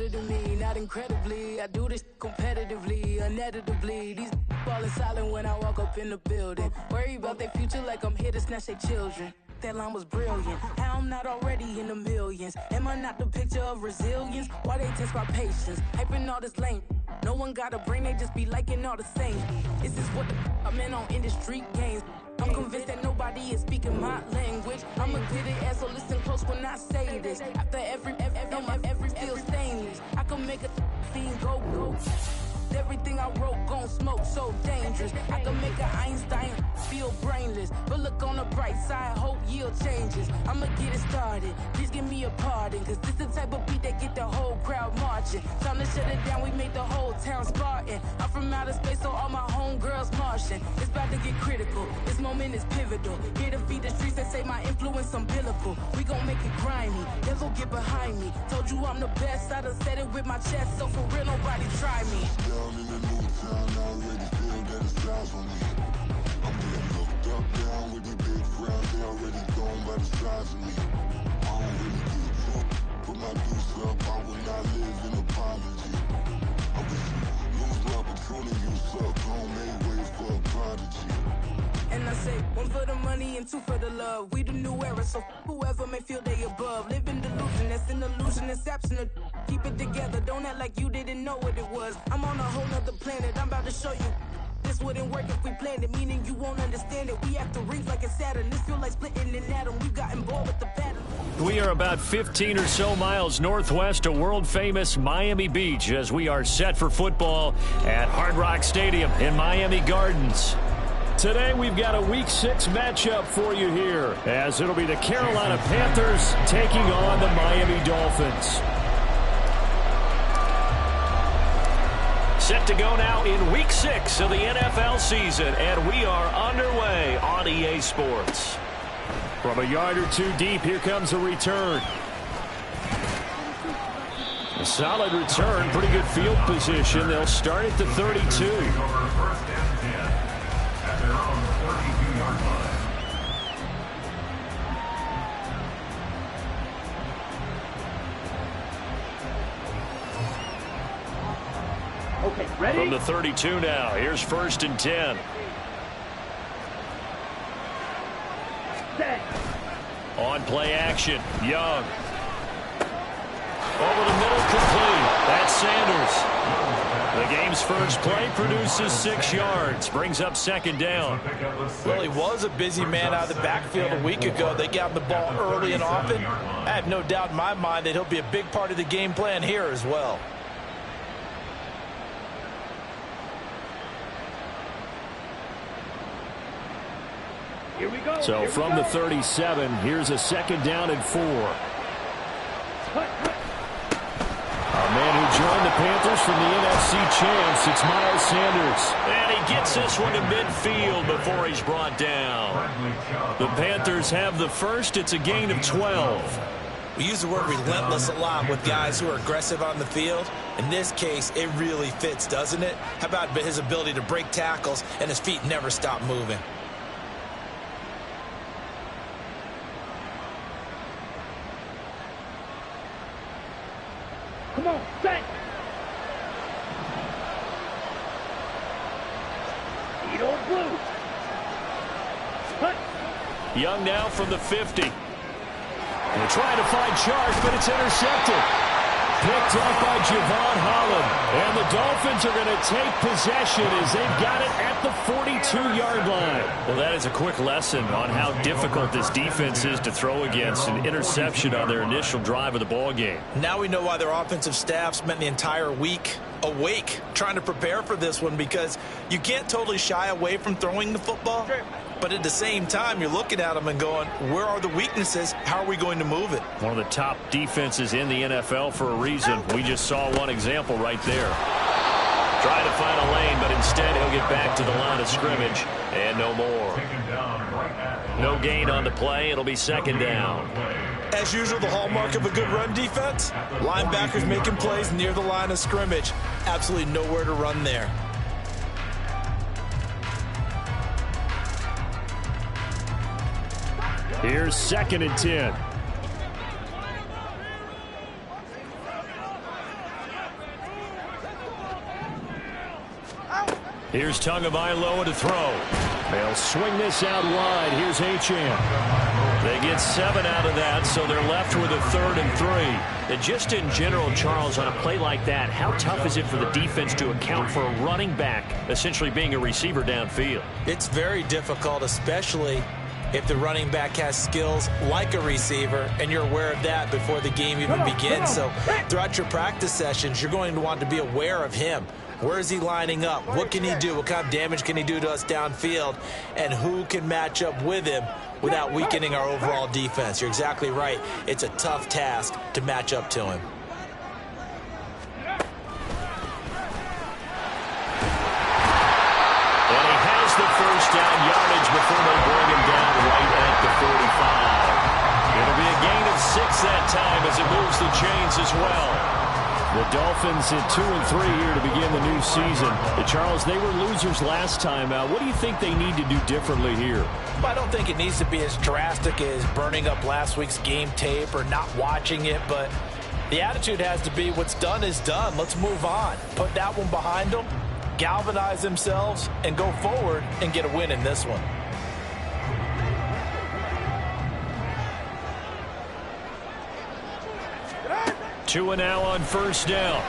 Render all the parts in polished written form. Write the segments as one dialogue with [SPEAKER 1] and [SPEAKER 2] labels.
[SPEAKER 1] better than me, not incredibly. I do this competitively, uneditably. These falling silent when I walk up in the building. Worry about their future like I'm here to snatch their children. That line was brilliant. How I'm not already in the millions? Am I not the picture of resilience? Why they test my patience? Hyping all this lame. No one got a brain, they just be liking all the same. Is this what the I'm in on industry games? I'm convinced that nobody is speaking my language. I'ma get it as so listen close when I say this. After every feel stainless. I can make a scene go. Everything I wrote gon' smoke, so dangerous. I can make an Einstein feel brainless. But look on the bright side, hope yield changes. I'ma get it started, please give me a pardon. Cause this the type of beat that get the whole crowd marching. Time to shut it down, we made the whole town Spartan. I'm from outer space, so all my homegirls Martian. It's about to get critical, this moment is pivotal. Here to feed the streets that say my influence umbilical. We gon' make it grimy, never get behind me. Told you I'm the best, I done said it with my chest. So for real, nobody try me.
[SPEAKER 2] Down in the new town, I already feel that it's time for me. I'm getting looked up, down with the big crowd. They already gone by the size of me. I don't really give a fuck. Put my deuce up, I will not live in apology. I wish you lose the opportunity, you suck. Don't make way for a prodigy.
[SPEAKER 1] And I say, one for the money and two for the love. We the new era, so whoever may feel they above. Live in delusion, that's an illusion, that's absent. Keep it together, don't act like you didn't know what it was. I'm on a whole nother planet, I'm about to show you. This wouldn't work if we planned it, meaning you won't understand it. We have to rings like a Saturn, this feel like splitting an atom. We've gotten bored with the pattern.
[SPEAKER 3] We are about 15 or so miles northwest of world-famous Miami Beach as we are set for football at Hard Rock Stadium in Miami Gardens. Today we've got a Week 6 matchup for you here, as it'll be the Carolina Panthers taking on the Miami Dolphins. Set to go now in Week 6 of the NFL season, and we are underway on EA Sports. From a yard or two deep, here comes a return. A solid return, pretty good field position. They'll start at the 32.
[SPEAKER 4] Okay, ready?
[SPEAKER 3] From the 32 now, here's 1st and 10.
[SPEAKER 4] Set.
[SPEAKER 3] On play action, Young. Over the middle, complete. That's Sanders. The game's first play produces 6 yards, brings up 2nd down.
[SPEAKER 5] Well, he was a busy man out of the backfield a week ago. They got him the ball early and often. I have no doubt in my mind that he'll be a big part of the game plan here as well.
[SPEAKER 4] Here we go.
[SPEAKER 3] So from the 37, here's a 2nd down and 4. A man who joined the Panthers from the NFC champs, it's Miles Sanders. And he gets this one to midfield before he's brought down. The Panthers have the first. It's a gain of 12.
[SPEAKER 5] We use the word relentless a lot with guys who are aggressive on the field. In this case, it really fits, doesn't it? How about his ability to break tackles and his feet never stop moving?
[SPEAKER 4] Come on, set. Speed on blue. Cut.
[SPEAKER 3] Young now from the 50. They're trying to find charge, but it's intercepted. Picked up by Javon Holland. And the Dolphins are going to take possession as they've got it at the 42-yard line. Well, that is a quick lesson on how difficult this defense is to throw against. An interception on their initial drive of the ball game.
[SPEAKER 5] Now we know why their offensive staff spent the entire week awake trying to prepare for this one, because you can't totally shy away from throwing the football. But at the same time, you're looking at them and going, where are the weaknesses? How are we going to move it?
[SPEAKER 3] One of the top defenses in the NFL for a reason. We just saw one example right there. Trying to find a lane, but instead he'll get back to the line of scrimmage. And no more. No gain on the play. It'll be 2nd down.
[SPEAKER 5] As usual, the hallmark of a good run defense, linebackers making plays near the line of scrimmage. Absolutely nowhere to run there.
[SPEAKER 3] Here's 2nd and 10. Here's Tagovailoa to throw. They'll swing this out wide. Here's Achane. They get 7 out of that, so they're left with a 3rd and 3.
[SPEAKER 6] And just in general, Charles, on a play like that, how tough is it for the defense to account for a running back essentially being a receiver downfield?
[SPEAKER 5] It's very difficult, especially if the running back has skills like a receiver, and you're aware of that before the game even begins. So throughout your practice sessions, you're going to want to be aware of him. Where is he lining up? What can he do? What kind of damage can he do to us downfield? And who can match up with him without weakening our overall defense? You're exactly right. It's a tough task to match up to him.
[SPEAKER 3] And he has the first down yardage before they bring him down right at the 45. It'll be a gain of 6 that time as it moves the chains as well. The Dolphins at 2 and 3 here to begin the new season. Charles, they were losers last time out. What do you think they need to do differently here?
[SPEAKER 5] I don't think it needs to be as drastic as burning up last week's game tape or not watching it, but the attitude has to be what's done is done. Let's move on. Put that one behind them, galvanize themselves, and go forward and get a win in this one.
[SPEAKER 3] Tua now on first down.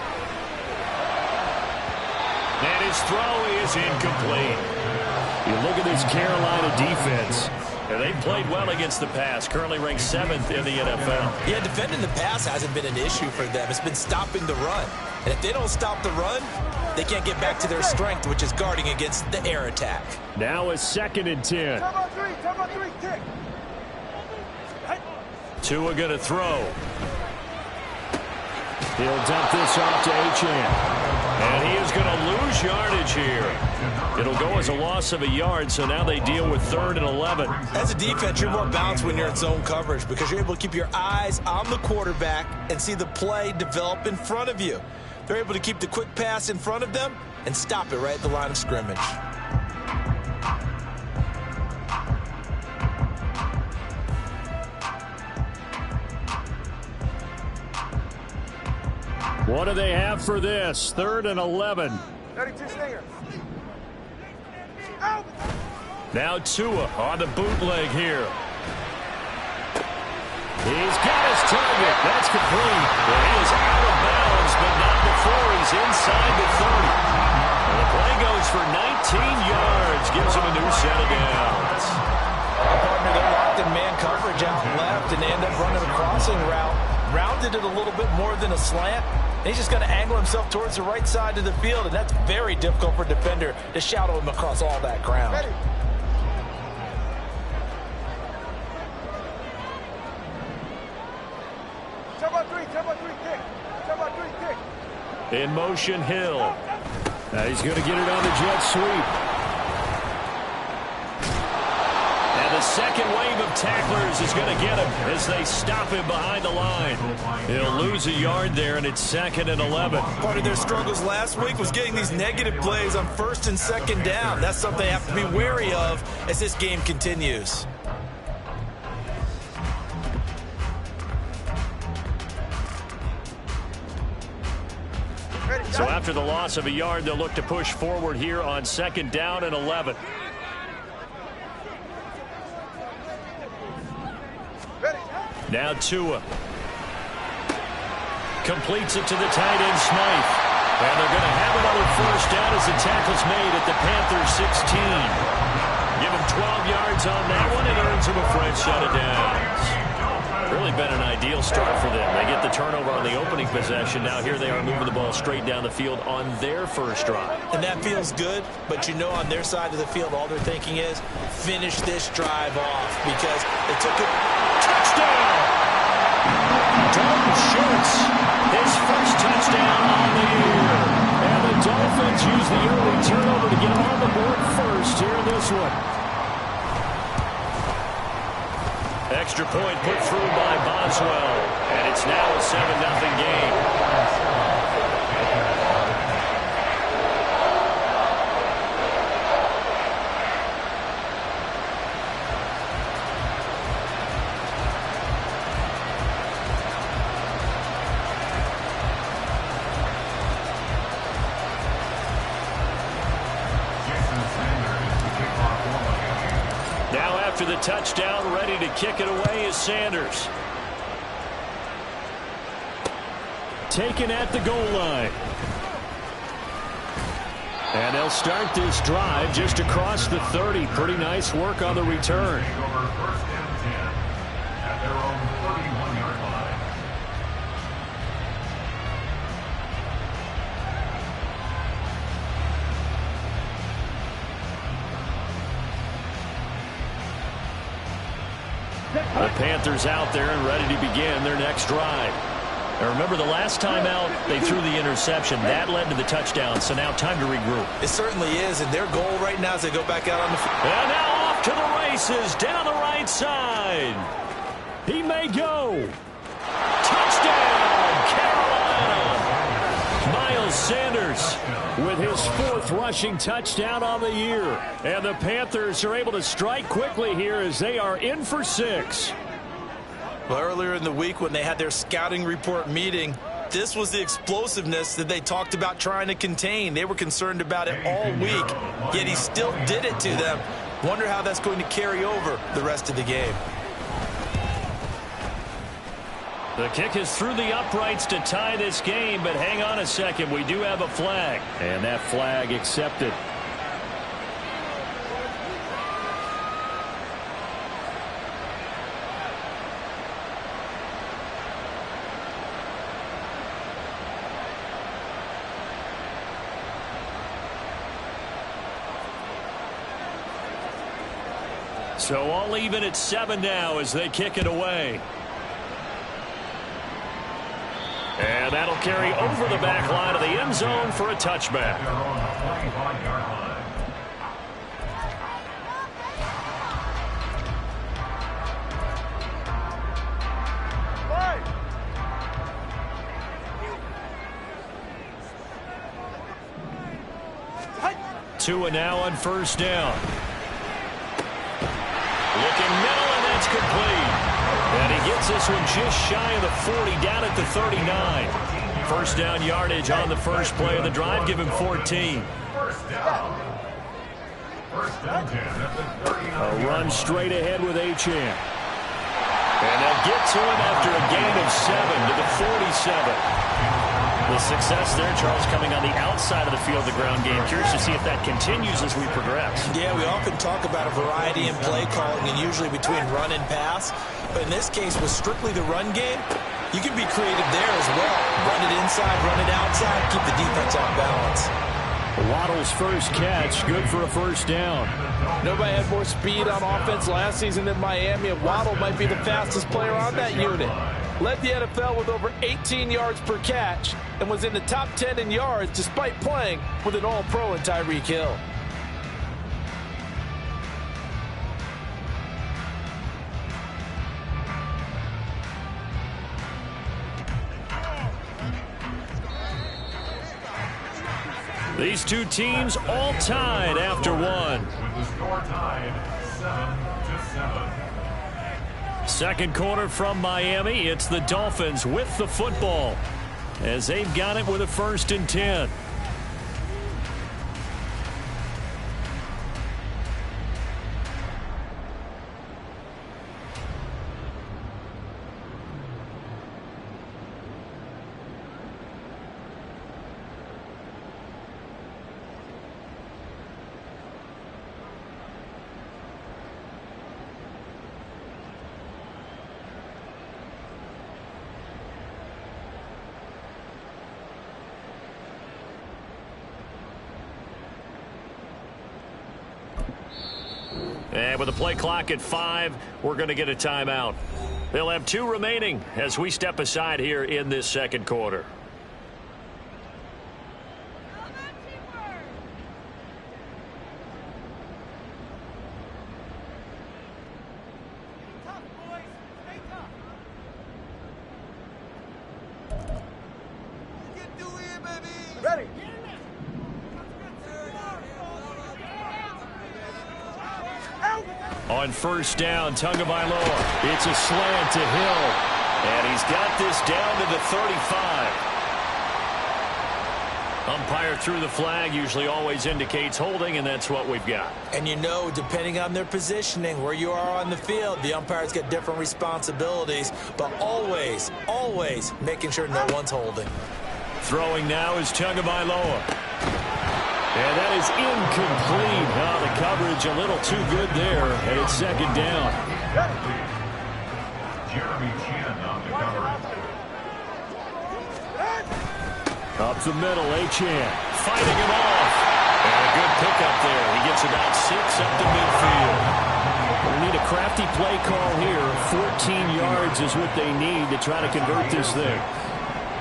[SPEAKER 3] And his throw is incomplete. You look at this Carolina defense. And they played well against the pass, currently ranked 7th in the NFL.
[SPEAKER 5] Yeah, defending the pass hasn't been an issue for them. It's been stopping the run. And if they don't stop the run, they can't get back to their strength, which is guarding against the air attack.
[SPEAKER 3] Now a 2nd and 10. Tua going to throw. He'll dump this off to Achane. And he is going to lose yardage here. It'll go as a loss of a yard, so now they deal with 3rd and 11.
[SPEAKER 5] As a defense, you're more balanced when you're in zone coverage because you're able to keep your eyes on the quarterback and see the play develop in front of you. They're able to keep the quick pass in front of them and stop it right at the line of scrimmage.
[SPEAKER 3] What do they have for this? 3rd and 11.
[SPEAKER 7] 32 Stinger.
[SPEAKER 3] Now Tua on the bootleg here. He's got his target. That's complete. Well, he is out of bounds, but not before he's inside the 30. And the play goes for 19 yards. Gives him a new set of downs.
[SPEAKER 5] Partner, they're locked in man coverage out left, and they end up running a crossing route. Rounded it a little bit more than a slant. And he's just going to angle himself towards the right side of the field, and that's very difficult for a defender to shadow him across all that ground.
[SPEAKER 7] Ready.
[SPEAKER 3] In motion, Hill. Now he's going to get it on the jet sweep. And the second wave of tacklers is going to get him as they stop him behind the line. He'll lose a yard there, and it's 2nd and 11.
[SPEAKER 5] Part of their struggles last week was getting these negative plays on 1st and 2nd down. That's something they have to be wary of as this game continues.
[SPEAKER 3] So after the loss of a yard, they'll look to push forward here on 2nd down and 11. Now Tua completes it to the tight end Smythe. And they're going to have another first down as the tackle's made at the Panthers 16. Give him 12 yards on that one and earns him a fresh set of downs. Really been an ideal start for them. They get the turnover on the opening possession. Now here they are moving the ball straight down the field on their first drive.
[SPEAKER 5] And that feels good, but you know on their side of the field all they're thinking is finish this drive off because they took it.
[SPEAKER 3] Touchdown! Dalton Schultz, his first touchdown on the year. And the Dolphins use the early turnover to get on the board first here in this one. Extra point put through by Boswell. And it's now a 7-0 game. Now after the touchdown, ready to kick it away is Sanders. Taken at the goal line. And they'll start this drive just across the 30. Pretty nice work on the return. The Panthers out there and ready to begin their next drive. Now remember, the last time out, they threw the interception. That led to the touchdown, so now time to regroup.
[SPEAKER 5] It certainly is, and their goal right now is to go back out on the field.
[SPEAKER 3] And now off to the races, down the right side. He may go. Touchdown, Carolina. Miles Sanders with his 4th rushing touchdown on the year. And the Panthers are able to strike quickly here as they are in for 6.
[SPEAKER 5] Well, earlier in the week when they had their scouting report meeting, this was the explosiveness that they talked about trying to contain. They were concerned about it all week, yet he still did it to them. Wonder how that's going to carry over the rest of the game.
[SPEAKER 3] The kick is through the uprights to tie this game, but hang on a second. We do have a flag, and that flag accepted. So all even at 7 now as they kick it away. And that'll carry over the back line of the end zone for a touchback. Tua now on first down. Looking middle, and that's complete. And he gets this one just shy of the 40, down at the 39. First down yardage on the first play of the drive. Give him 14. A run straight ahead with Achane. And they'll get to him after a gain of 7 to the 47. The success there, Charles, coming on the outside of the field, the ground game. Curious to see if that continues as we progress.
[SPEAKER 5] Yeah, we often talk about a variety in play calling and usually between run and pass. But in this case, with strictly the run game, you can be creative there as well. Run it inside, run it outside, keep the defense off balance.
[SPEAKER 3] Waddle's first catch, good for a first down.
[SPEAKER 7] Nobody had more speed on offense last season than Miami, and Waddle might be the fastest player on that unit. Led the NFL with over 18 yards per catch and was in the top 10 in yards despite playing with an all-pro in Tyreek Hill.
[SPEAKER 3] These two teams all tied after one.
[SPEAKER 8] With the score tied 7-7.
[SPEAKER 3] Second quarter from Miami. It's the Dolphins with the football as they've got it with a 1st and 10. And with the play clock at 5, we're going to get a timeout. They'll have 2 remaining as we step aside here in this second quarter. On first down, Tagovailoa. It's a slant to Hill. And he's got this down to the 35.
[SPEAKER 6] Umpire threw the flag, usually always indicates holding, and that's what we've got.
[SPEAKER 5] And you know, depending on their positioning, where you are on the field, the umpire's got different responsibilities, but always, always making sure no one's holding.
[SPEAKER 6] Throwing now is Tagovailoa. And that is incomplete. Oh, the coverage a little too good there, and it's second down.
[SPEAKER 8] Jeremy Chin on the coverage.
[SPEAKER 6] Up the middle, Achane fighting him off. And a good pickup there. He gets about 6 up the midfield. We need a crafty play call here. 14 yards is what they need to try to convert this thing.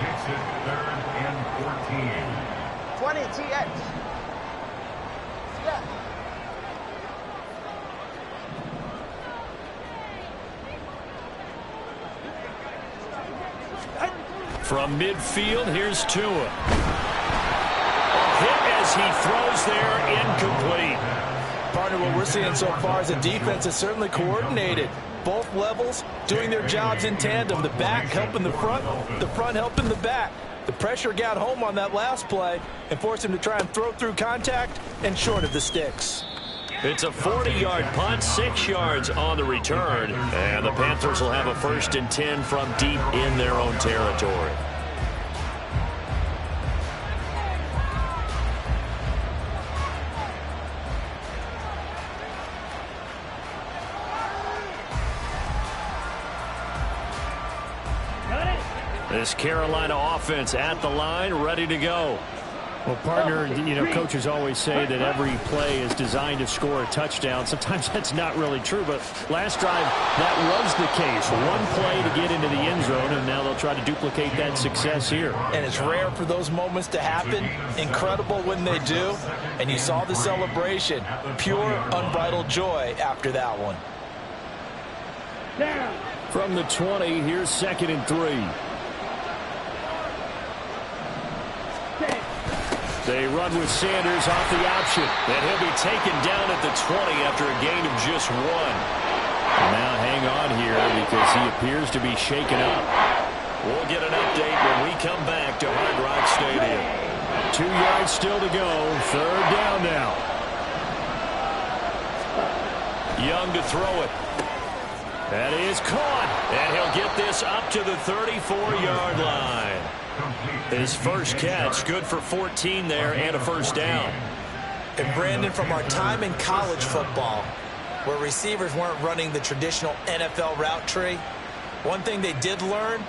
[SPEAKER 8] Makes it 3rd and 14.
[SPEAKER 9] 20 TX. Yeah.
[SPEAKER 6] From midfield, here's Tua. A hit as he throws there, incomplete.
[SPEAKER 7] Partner, what we're seeing so far is the defense is certainly coordinated. Both levels doing their jobs in tandem. The back helping the front helping the back. The pressure got home on that last play and forced him to try and throw through contact and short of the sticks.
[SPEAKER 6] It's a 40-yard punt, 6 yards on the return. And the Panthers will have a 1st and 10 from deep in their own territory. This Carolina offense at the line, ready to go.
[SPEAKER 3] Well, partner, you know, coaches always say that every play is designed to score a touchdown. Sometimes that's not really true, but last drive, that was the case. One play to get into the end zone, and now they'll try to duplicate that success here.
[SPEAKER 7] And it's rare for those moments to happen. Incredible when they do. And you saw the celebration. Pure, unbridled joy after that one.
[SPEAKER 6] From the 20, here's 2nd and 3. They run with Sanders off the option. And he'll be taken down at the 20 after a gain of just 1. Now hang on here because he appears to be shaken up. We'll get an update when we come back to Hard Rock Stadium. 2 yards still to go. 3rd down now. Young to throw it. That is caught. And he'll get this up to the 34-yard line. His first catch, good for 14 there and a 1st down.
[SPEAKER 5] And Brandon, from our time in college football, where receivers weren't running the traditional NFL route tree, one thing they did learn,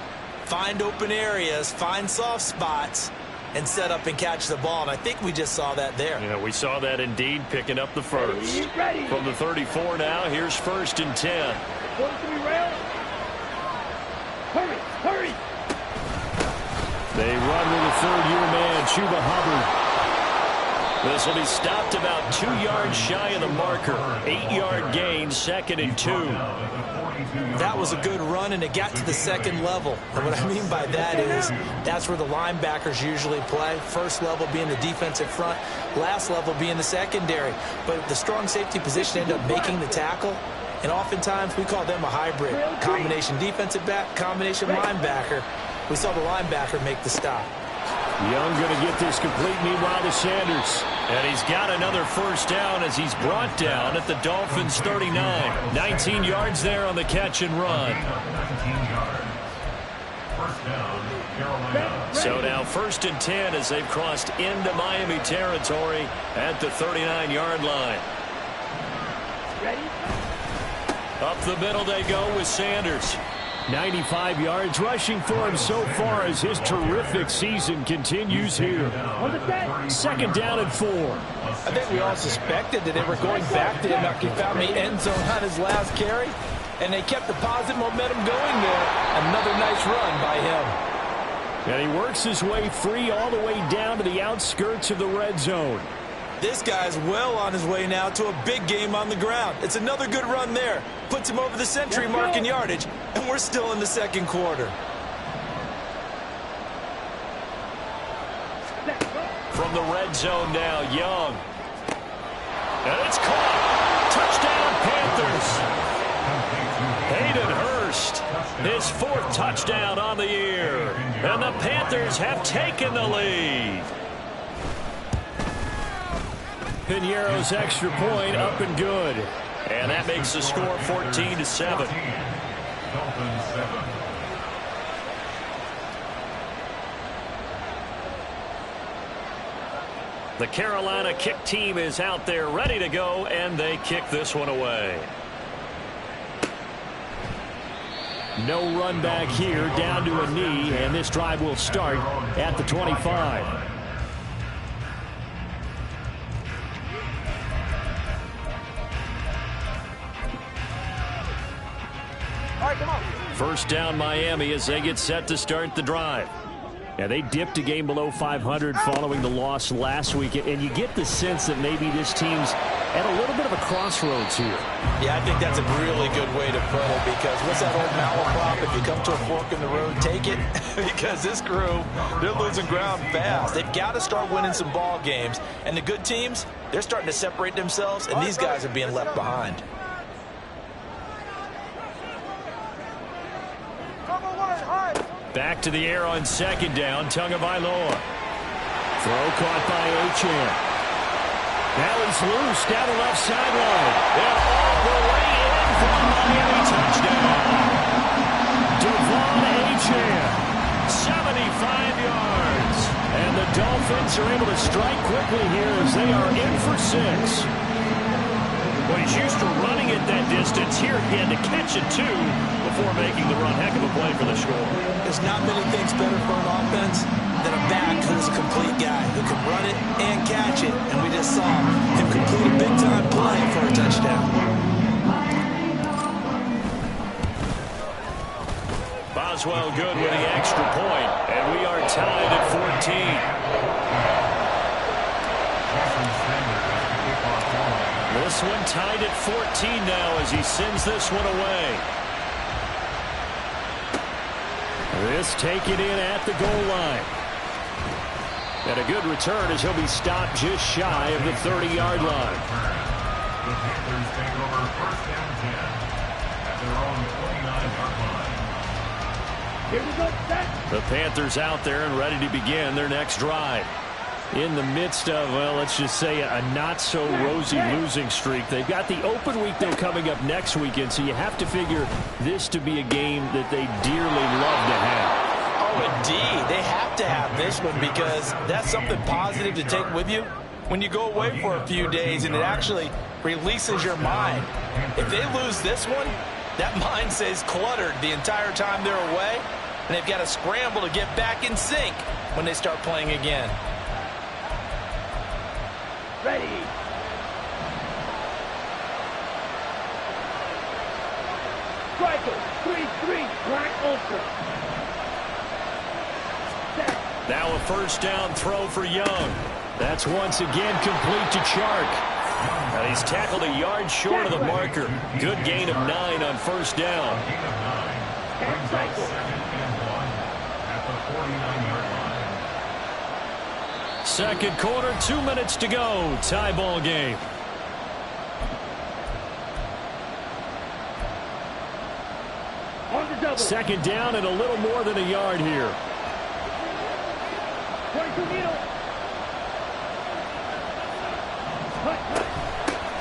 [SPEAKER 5] find open areas, find soft spots, and set up and catch the ball. And I think we just saw that there.
[SPEAKER 6] Yeah, we saw that indeed, picking up the first. From the 34 now, here's 1st and 10.
[SPEAKER 4] Hurry!
[SPEAKER 6] They run with a 3rd-year man, Chuba Hubbard. This will be stopped about 2 yards shy of the marker. 8-yard gain, 2nd and 2.
[SPEAKER 5] That was a good run, and it got to the 2nd level. And what I mean by that is that's where the linebackers usually play. First level being the defensive front, last level being the secondary. But the strong safety position ended up making the tackle. And oftentimes we call them a hybrid. Combination defensive back, combination linebacker. We saw the linebacker make the stop.
[SPEAKER 6] Young going to get this complete, meanwhile to Sanders. And he's got another 1st down as he's brought down at the Dolphins' 39. 19 yards there on the catch and run.
[SPEAKER 8] 19 yards. 1st down, Carolina.
[SPEAKER 6] So now 1st and 10 as they've crossed into Miami territory at the 39-yard line. Up the middle they go with Sanders. 95 yards rushing for him so far as his terrific season continues here. 2nd down and 4.
[SPEAKER 7] I think we all suspected that they were going back to him after he found the end zone on his last carry, and they kept the positive momentum going there. Another nice run by him.
[SPEAKER 6] And he works his way free all the way down to the outskirts of the red zone.
[SPEAKER 5] This guy's well on his way now to a big game on the ground. It's another good run there. Puts him over the century mark in yardage, and we're still in the 2nd quarter.
[SPEAKER 6] From the red zone now, Young. And it's caught. Touchdown, Panthers. Hayden Hurst, his 4th touchdown on the year. And the Panthers have taken the lead. Piñeiro's extra point up and good. And that makes the score 14-7.
[SPEAKER 8] Dolphins 7.
[SPEAKER 6] The Carolina kick team is out there ready to go, and they kick this one away. No run back here, down to a knee, and this drive will start at the 25.
[SPEAKER 7] All right, come on.
[SPEAKER 6] First down Miami as they get set to start the drive. Yeah, they dipped a game below 500 following the loss last week, and you get the sense that maybe this team's at a little bit of a crossroads here.
[SPEAKER 5] Yeah, I think that's a really good way to put it, because what's that old malaprop? If you come to a fork in the road, take it. Because this crew, they're losing ground fast. They've got to start winning some ball games. And the good teams, they're starting to separate themselves, and these guys are being left behind.
[SPEAKER 6] Back to the air on second down, Tagovailoa. Throw caught by Achane. Now he's loose down the left sideline. And all the way in for a Miami touchdown. Devon Achane, 75 yards. And the Dolphins are able to strike quickly here as they are in for 6. Well, he's used to running it that distance. Here he had to catch it, too, before making the run. Heck of a play for the score.
[SPEAKER 5] There's not many things better for an offense than a back who's a complete guy, who can run it and catch it. And we just saw him complete a big-time play for a touchdown.
[SPEAKER 6] Boswell good with the extra point, and we are tied at 14. This one tied at 14 now as he sends this one away. This taken in at the goal line. And a good return as he'll be stopped just shy of the 30-yard line.
[SPEAKER 8] The Panthers take over first down 10 at their own 29-yard line.
[SPEAKER 4] Here we go, set.
[SPEAKER 6] The Panthers out there and ready to begin their next drive. In the midst of, well, let's just say a not-so-rosy losing streak. They've got the open week, though, coming up next weekend, so you have to figure this to be a game that they dearly love to have.
[SPEAKER 5] Oh, indeed. They have to have this one, because that's something positive to take with you when you go away for a few days, and it actually releases your mind. If they lose this one, that mind stays cluttered the entire time they're away, and they've got to scramble to get back in sync when they start playing again.
[SPEAKER 4] Ready. Striker, 3-3, Black Ultra. Set.
[SPEAKER 6] Now a first down throw for Young. That's once again complete to Chark. And he's tackled a yard short of the marker. Good gain of 9 on first down.
[SPEAKER 8] Brings up 2nd and 1 at the 49-yard line.
[SPEAKER 6] Second quarter, 2 minutes to go. Tie ball game.
[SPEAKER 4] On the double.
[SPEAKER 6] Second down and a little more than a yard here.
[SPEAKER 4] 22 needle.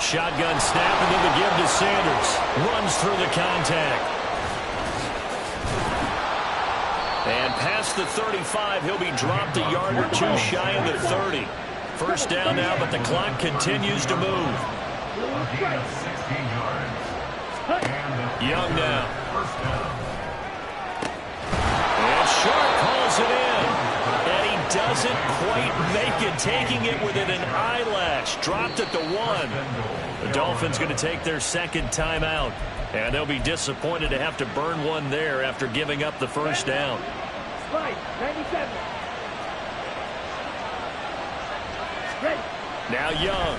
[SPEAKER 6] Shotgun snap and then the give to Sanders. Runs through the contact. And past the 35, he'll be dropped a yard or two shy of the 30. First down now, but the clock continues to move.
[SPEAKER 8] A gain of 16 yards. And
[SPEAKER 6] Young now.
[SPEAKER 8] first down.
[SPEAKER 6] And Sharp hauls it in. And he doesn't quite make it, taking it within an eyelash. Dropped at the 1. The Dolphins going to take their second timeout. And they'll be disappointed to have to burn one there after giving up the first down.
[SPEAKER 4] Slide, 97. Ready.
[SPEAKER 6] Now Young.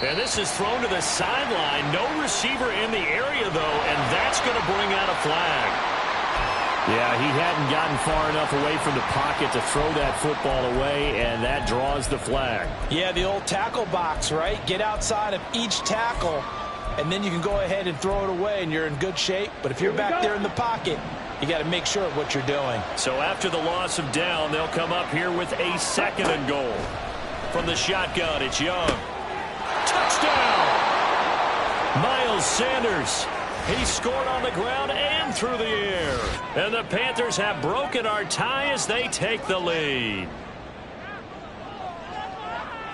[SPEAKER 6] And this is thrown to the sideline. No receiver in the area, though, and that's going to bring out a flag. Yeah, he hadn't gotten far enough away from the pocket to throw that football away, and that draws the flag.
[SPEAKER 5] Yeah, the old tackle box, right? Get outside of each tackle, and then you can go ahead and throw it away, and you're in good shape. But if you're back there in the pocket, you got to make sure of what you're doing.
[SPEAKER 6] So after the loss of down, they'll come up here with a 2nd and goal. From the shotgun, it's Young. Touchdown! Miles Sanders. He scored on the ground and through the air. And the Panthers have broken our tie as they take the lead.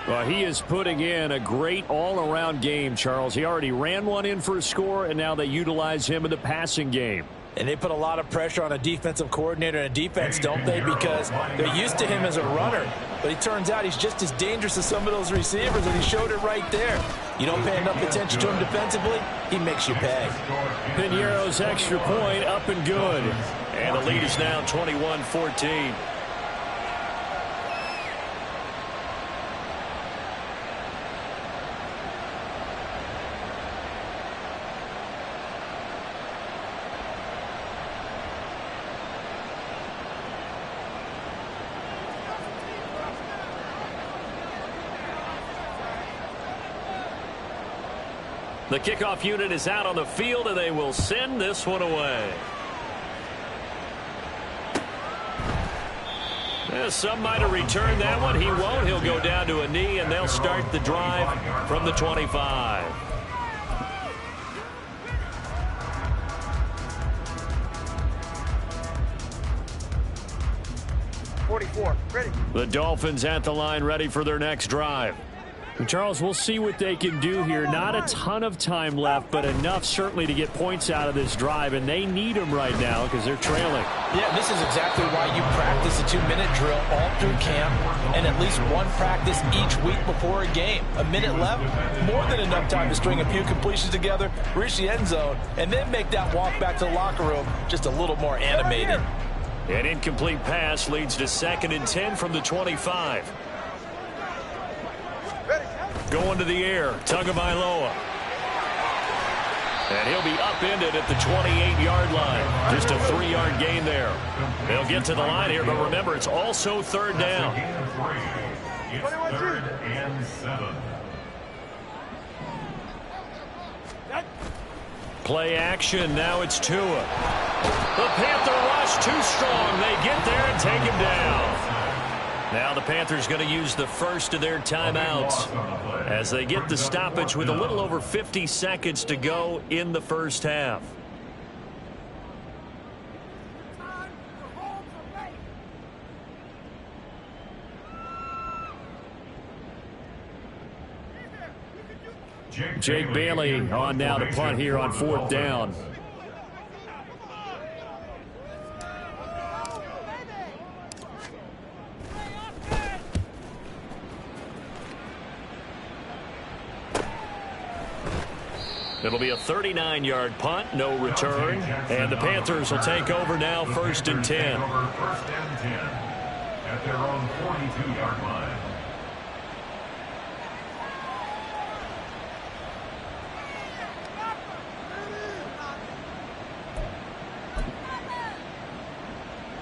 [SPEAKER 6] Well, he is putting in a great all-around game, Charles. He already ran one in for a score, and now they utilize him in the passing game.
[SPEAKER 7] And they put a lot of pressure on a defensive coordinator and a defense, don't they? Because they're used to him as a runner. But it turns out he's just as dangerous as some of those receivers, and he showed it right there. You don't pay enough attention to him defensively, he makes you pay.
[SPEAKER 6] Piñeiro's extra point up and good. And the lead is now 21-14. The kickoff unit is out on the field, and they will send this one away. Some might have returned that one. He won't. He'll go down to a knee, and they'll start the drive from the 25.
[SPEAKER 4] 44, ready.
[SPEAKER 6] The Dolphins at the line, ready for their next drive. And Charles, we'll see what they can do here. Not a ton of time left, but enough certainly to get points out of this drive, and they need them right now because they're trailing.
[SPEAKER 7] Yeah, this is exactly why you practice a 2-minute drill all through camp and at least one practice each week before a game. A minute left, more than enough time to string a few completions together, reach the end zone, and then make that walk back to the locker room just a little more animated.
[SPEAKER 6] An incomplete pass leads to 2nd and 10 from the 25. Going to the air, Tagovailoa. And he'll be upended at the 28-yard line. Just a 3-yard gain there. They'll get to the line here, but remember, it's also 3rd down.
[SPEAKER 8] It's 3rd and 7.
[SPEAKER 6] Play action, now it's Tua. The Panther rush too strong. They get there and take him down. Now the Panthers going to use the first of their timeouts as they get the stoppage with a little over 50 seconds to go in the first half. Jake Bailey on now to punt here on 4th down. It'll be a 39-yard punt, no return, and the Panthers will take over now, 1st and 10.
[SPEAKER 8] First and 10 at their own 42-yard line.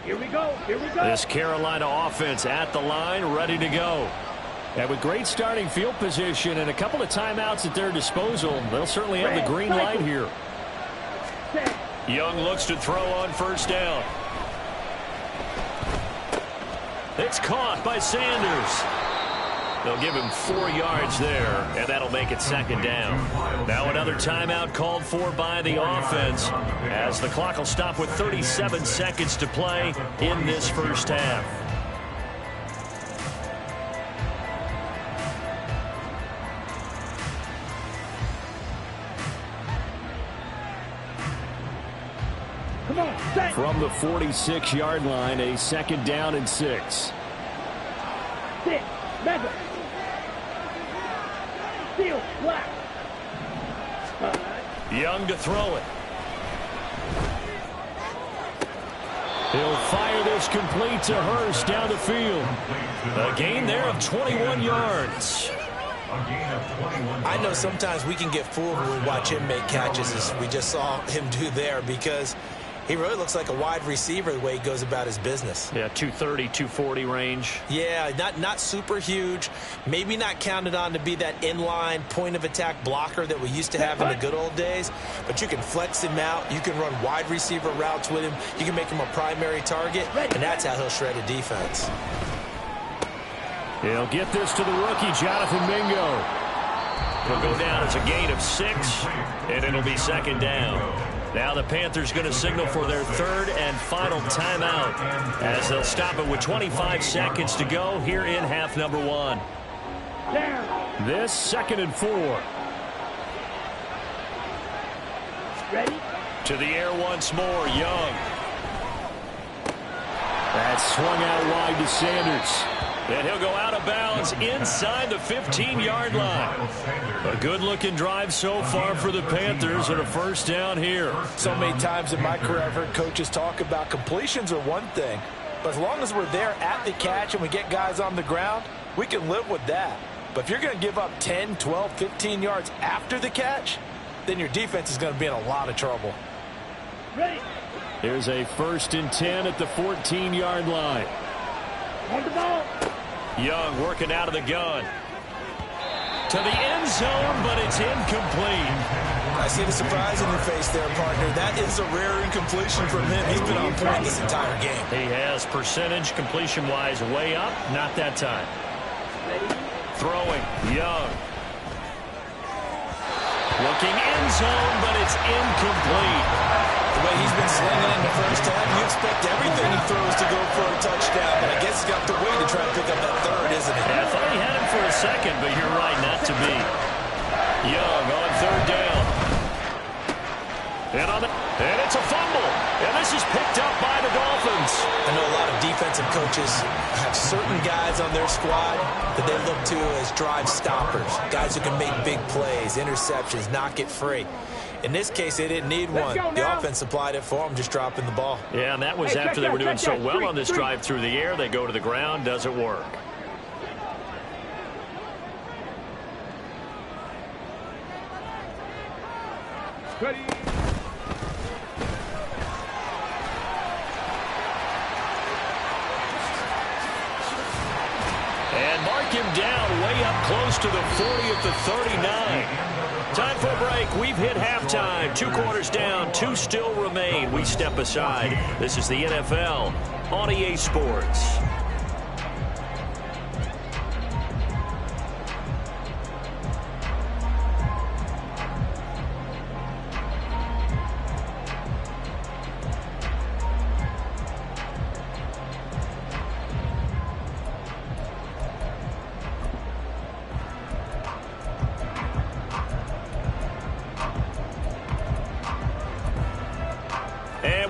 [SPEAKER 4] Here we go. Here we go.
[SPEAKER 6] This Carolina offense at the line, ready to go. And with great starting field position and a couple of timeouts at their disposal, they'll certainly have the green light here. Young looks to throw on 1st down. It's caught by Sanders. They'll give him 4 yards there, and that'll make it 2nd down. Now another timeout called for by the offense as the clock will stop with 37 seconds to play in this first half. From the 46-yard line, a 2nd down and 6.
[SPEAKER 4] Mega. Steal, black.
[SPEAKER 6] Young to throw it. He'll fire this complete to Hurst down the field. A gain there of 21 yards.
[SPEAKER 7] I know sometimes we can get fooled when we watch him make catches, as we just saw him do there, because he really looks like a wide receiver the way he goes about his business.
[SPEAKER 6] Yeah, 230, 240 range.
[SPEAKER 7] Yeah, not super huge. Maybe not counted on to be that inline point-of-attack blocker that we used to have in the good old days. But you can flex him out. You can run wide receiver routes with him. You can make him a primary target, and that's how he'll shred a defense.
[SPEAKER 3] He'll get this to the rookie, Jonathan Mingo. It'll go down as a gain of 6, and it'll be second down. Now the Panthers going to signal for their third and final timeout as they'll stop it with 25 seconds to go here in half number 1. This 2nd and 4.
[SPEAKER 4] Ready?
[SPEAKER 3] To the air once more, Young. That's swung out wide to Sanders. And he'll go out of bounds inside the 15-yard line. A good-looking drive so far for the Panthers and a first down here.
[SPEAKER 7] So many times in my career I've heard coaches talk about completions are one thing, but as long as we're there at the catch and we get guys on the ground, we can live with that. But if you're going to give up 10, 12, 15 yards after the catch, then your defense is going to be in a lot of trouble.
[SPEAKER 4] Ready?
[SPEAKER 3] Here's a 1st and 10 at the 14-yard line.
[SPEAKER 4] On the ball.
[SPEAKER 3] Young working out of the gun. To the end zone, but it's incomplete.
[SPEAKER 5] I see the surprise in your face there, partner. That is a rare incompletion from him. He's been on point this entire game.
[SPEAKER 3] He has percentage completion-wise way up. Not that time. Throwing. Young. Looking end zone, but it's incomplete.
[SPEAKER 5] The way he's been slinging in the first half, you expect everything he throws to go for a touchdown. But I guess he's got to wait to try to pick up that third, isn't he?
[SPEAKER 3] Yeah, I thought he had him for a second, but you're right, not to be. Young on 3rd down. And it's a fumble. And this is picked up by the Dolphins.
[SPEAKER 5] I know a lot of defensive coaches have certain guys on their squad that they look to as drive stoppers, guys who can make big plays, interceptions, knock it free. In this case, they didn't need one. The offense supplied it for them, just dropping the ball.
[SPEAKER 3] Yeah, and that was after they were doing so well on this drive through the air. They go to the ground, doesn't work.
[SPEAKER 4] Ready?
[SPEAKER 3] And mark him down way up close to the 40 at the 39. Time for a break. We've hit halftime. 2 quarters down. 2 still remain. We step aside. This is the NFL on EA Sports.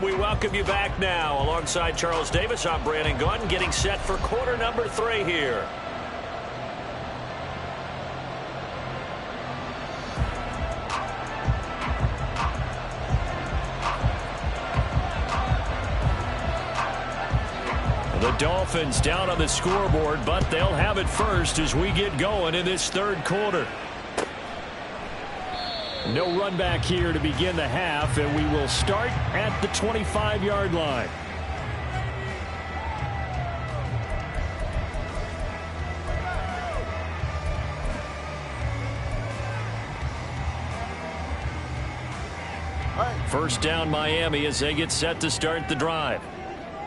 [SPEAKER 3] We welcome you back now. Alongside Charles Davis, I'm Brandon Gunn, getting set for quarter number 3 here. The Dolphins down on the scoreboard, but they'll have it first as we get going in this 3rd quarter. No run back here to begin the half, and we will start at the 25-yard line. First down Miami as they get set to start the drive.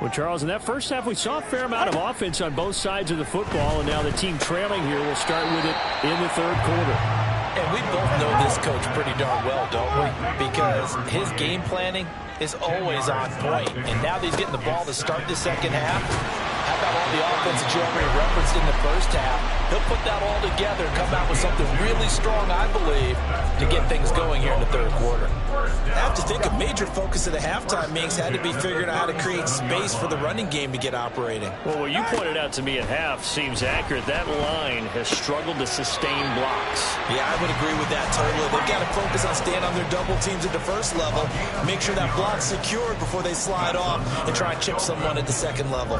[SPEAKER 3] Well, Charles, in that first half, we saw a fair amount of offense on both sides of the football, and now the team trailing here will start with it in the 3rd quarter.
[SPEAKER 7] And we both know this coach pretty darn well, don't we? Because his game planning is always on point. And now that he's getting the ball to start the second half, how about all the offense that you already referenced in the first half? He'll put that all together and come out with something really strong, I believe, to get things going here in the 3rd quarter.
[SPEAKER 5] I have to think a major focus of the halftime meetings had to be figuring out how to create space for the running game to get operating.
[SPEAKER 3] Well, what you pointed out to me at half seems accurate. That line has struggled to sustain blocks.
[SPEAKER 5] Yeah, I would agree with that totally. They've got to focus on staying on their double teams at the first level, make sure that block's secured before they slide off and try and chip someone at the second level.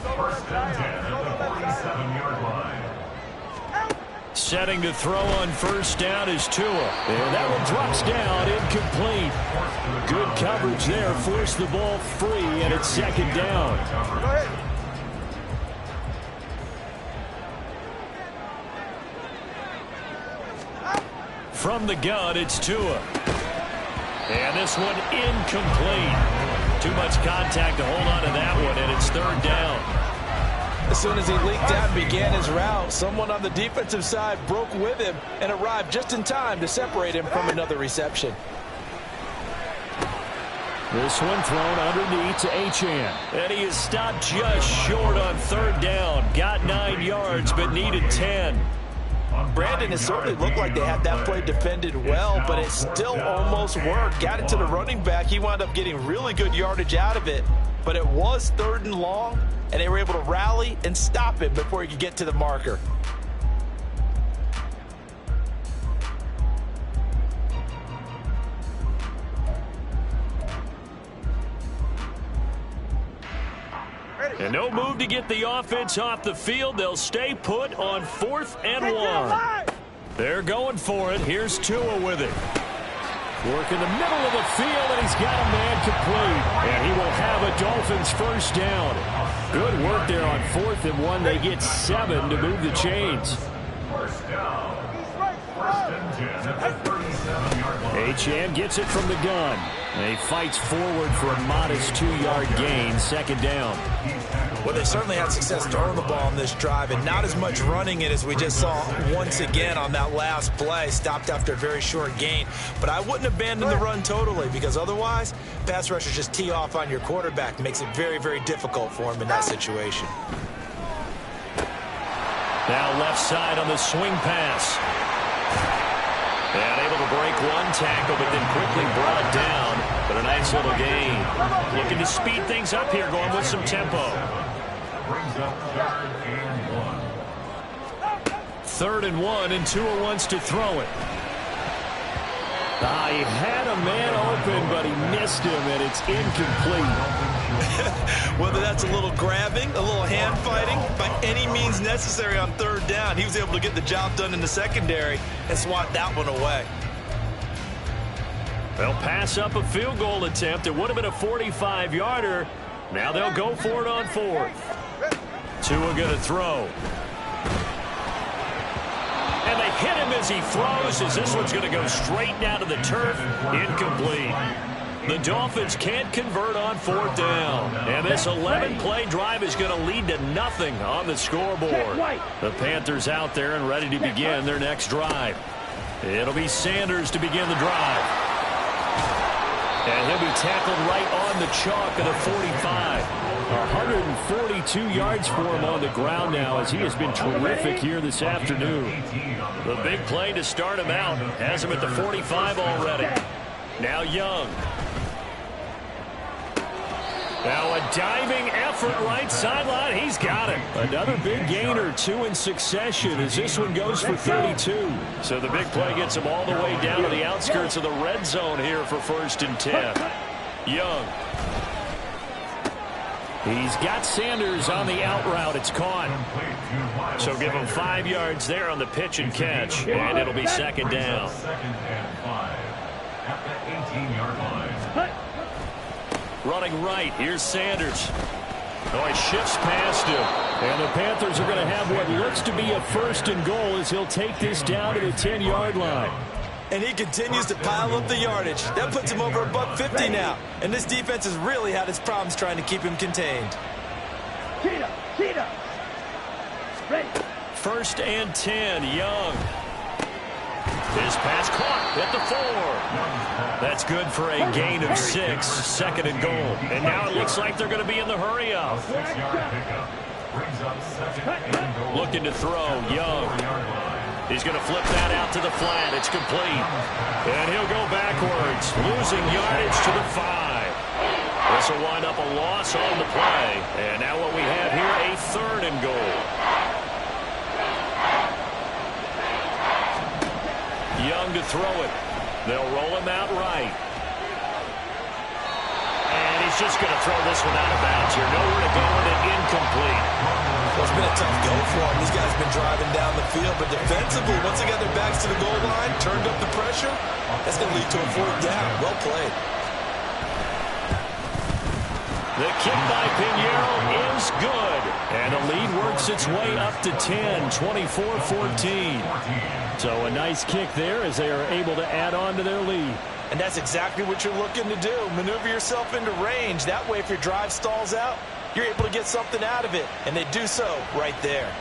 [SPEAKER 8] First and 10 at the 47-yard line.
[SPEAKER 3] Setting to throw on first down is Tua. And that one drops down, incomplete. Good coverage there, forced the ball free, and it's second down. From the gun, it's Tua. And this one incomplete. Too much contact to hold on to that one, and it's 3rd down.
[SPEAKER 7] As soon as he leaked out and began his route, someone on the defensive side broke with him and arrived just in time to separate him from another reception.
[SPEAKER 6] This one thrown underneath to Achane. And he is stopped just short on third down. Got 9 yards, but needed 10.
[SPEAKER 7] Brandon, it certainly looked like they had that play defended well, but it still almost worked. Got it to the running back. He wound up getting really good yardage out of it, but it was 3rd and long, and they were able to rally and stop him before he could get to the marker.
[SPEAKER 6] And no move to get the offense off the field. They'll stay put on 4th and 1. They're going for it. Here's Tua with it. Work in the middle of the field, and he's got a man complete. And he will have a Dolphins first down. Good work there on 4th and 1. They get 7 to move the chains.
[SPEAKER 8] First down. First and 10 at the 37-yard line.
[SPEAKER 6] Achane gets it from the gun. And he fights forward for a modest 2-yard gain. 2nd down.
[SPEAKER 7] Well, they certainly had success throwing the ball on this drive, and not as much running it as we just saw once again on that last play. Stopped after a very short gain. But I wouldn't abandon the run totally, because otherwise, pass rushers just tee off on your quarterback. Makes it very, very difficult for him in that situation.
[SPEAKER 6] Now left side on the swing pass. And able to break one tackle, but then quickly brought down. But a nice little gain. Looking to speed things up here, going with some tempo.
[SPEAKER 8] Brings up 3rd and 1.
[SPEAKER 6] 3rd and 1, and Tua wants to throw it. He had a man open, but he missed him, and it's incomplete.
[SPEAKER 7] Whether that's a little grabbing, a little hand fighting, by any means necessary on 3rd down, he was able to get the job done in the secondary and swat that one away.
[SPEAKER 6] They'll pass up a field goal attempt. It would have been a 45-yarder. Now they'll go for it on 4th. Tua going to throw. And they hit him as he throws, as this one's going to go straight down to the turf. Incomplete. The Dolphins can't convert on 4th down. And this 11-play drive is going to lead to nothing on the scoreboard. The Panthers out there and ready to begin their next drive. It'll be Sanders to begin the drive. And he'll be tackled right on the chalk at a 45. 142 yards for him on the ground now, as he has been terrific here this afternoon. The big play to start him out has him at the 45 already. Now Young. Now a diving effort right sideline. He's got it. Another big gain or 2 in succession as this one goes for 32. So the big play gets him all the way down to the outskirts of the red zone here for 1st and 10. Young. He's got Sanders on the out route. It's caught. So give him 5 yards there on the pitch and catch. And it'll be 2nd down.
[SPEAKER 8] 2nd and 5 at the 18-yard line.
[SPEAKER 6] Running right, here's Sanders. Oh, he shifts past him. And the Panthers are going to have what looks to be a 1st and goal as he'll take this down to the 10-yard line.
[SPEAKER 7] And he continues to pile up the yardage. That puts him over $150 now. And this defense has really had its problems trying to keep him contained.
[SPEAKER 4] Cheetah. Ready.
[SPEAKER 6] 1st and 10, Young. His pass caught at the 4. That's good for a gain of 6. 2nd and goal. And now it looks like they're going to be in the hurry up.
[SPEAKER 8] 6-yard pickup. Brings up 2nd and goal.
[SPEAKER 6] Looking to throw, Young. He's going to flip that out to the flat. It's complete. And he'll go backwards, losing yardage to the 5. This will wind up a loss on the play. And now what we have here, a 3rd and goal. Young to throw it. They'll roll him out right. And he's just going to throw this one out of bounds here. Nowhere to go with it. Incomplete.
[SPEAKER 7] Well, it's been a tough go for him. These guys have been driving down the field, but defensively, once they got their backs to the goal line, turned up the pressure, that's going to lead to a 4th down. Well played.
[SPEAKER 6] The kick by Pinheiro is good. And the lead works its way up to 10, 24-14. So a nice kick there as they are able to add on to their lead.
[SPEAKER 7] And that's exactly what you're looking to do. Maneuver yourself into range. That way, if your drive stalls out,
[SPEAKER 5] you're able to get something out of it, and they do so right there.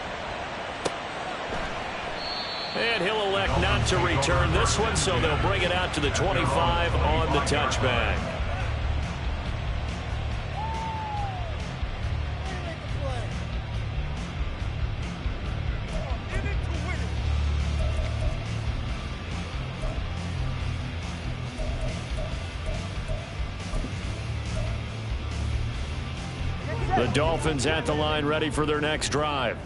[SPEAKER 6] And he'll elect not to return this one, so they'll bring it out to the 25 on the touchback. The Dolphins at the line ready for their next drive.